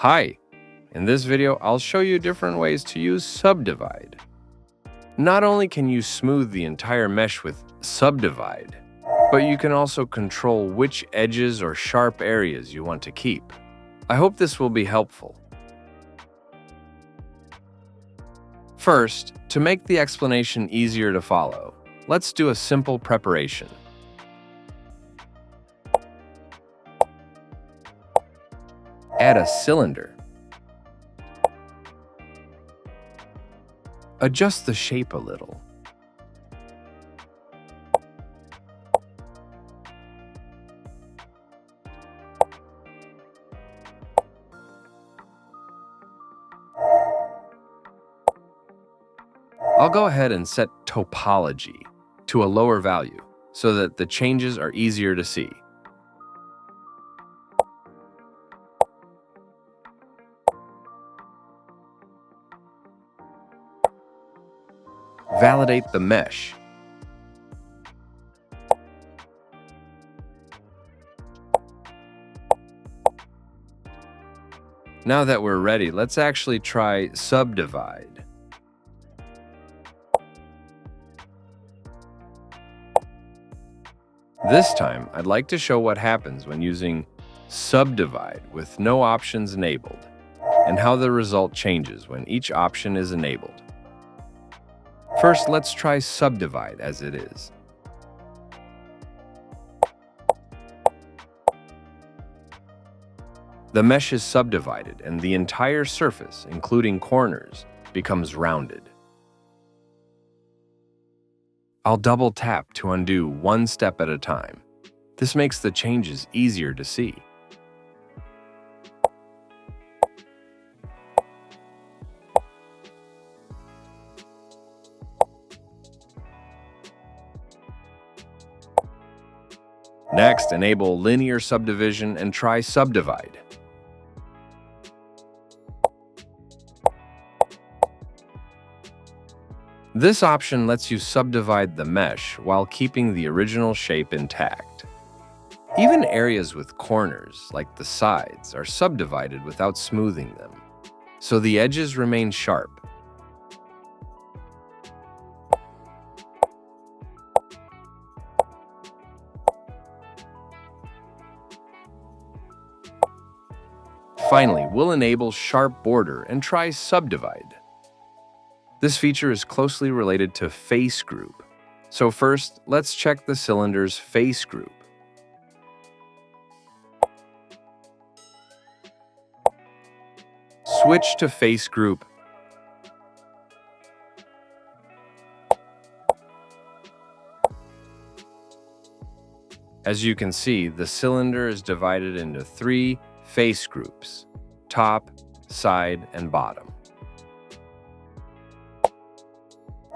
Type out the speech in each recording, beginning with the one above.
Hi! In this video, I'll show you different ways to use Subdivide. Not only can you smooth the entire mesh with Subdivide, but you can also control which edges or sharp areas you want to keep. I hope this will be helpful. First, to make the explanation easier to follow, let's do a simple preparation. Add a cylinder. Adjust the shape a little. I'll go ahead and set topology to a lower value so that the changes are easier to see. Validate the mesh. Now that we're ready, let's actually try Subdivide. This time, I'd like to show what happens when using Subdivide with no options enabled, and how the result changes when each option is enabled. First, let's try Subdivide as it is. The mesh is subdivided and the entire surface, including corners, becomes rounded. I'll double tap to undo one step at a time. This makes the changes easier to see. Next, enable linear subdivision and try Subdivide. This option lets you subdivide the mesh while keeping the original shape intact. Even areas with corners, like the sides, are subdivided without smoothing them, so the edges remain sharp. Finally, we'll enable Sharp Border and try Subdivide. This feature is closely related to face group. So first, let's check the cylinder's face group. Switch to face group. As you can see, the cylinder is divided into 3 face groups: top, side, and bottom.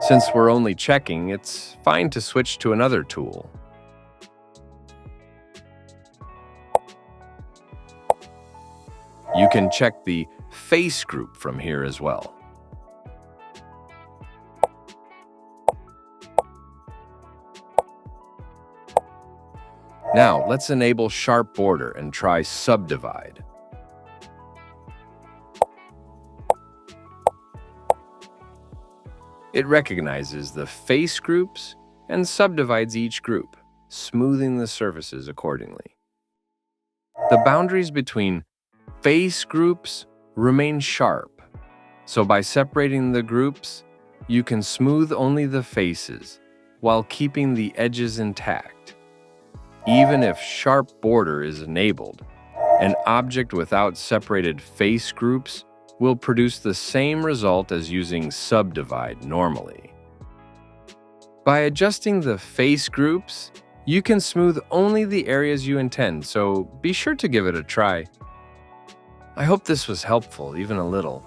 Since we're only checking, it's fine to switch to another tool. You can check the face group from here as well. Now, let's enable Sharp Border and try Subdivide. It recognizes the face groups and subdivides each group, smoothing the surfaces accordingly. The boundaries between face groups remain sharp, so by separating the groups, you can smooth only the faces while keeping the edges intact. Even if Sharp Border is enabled, an object without separated face groups will produce the same result as using Subdivide normally. By adjusting the face groups, you can smooth only the areas you intend, so be sure to give it a try. I hope this was helpful, even a little.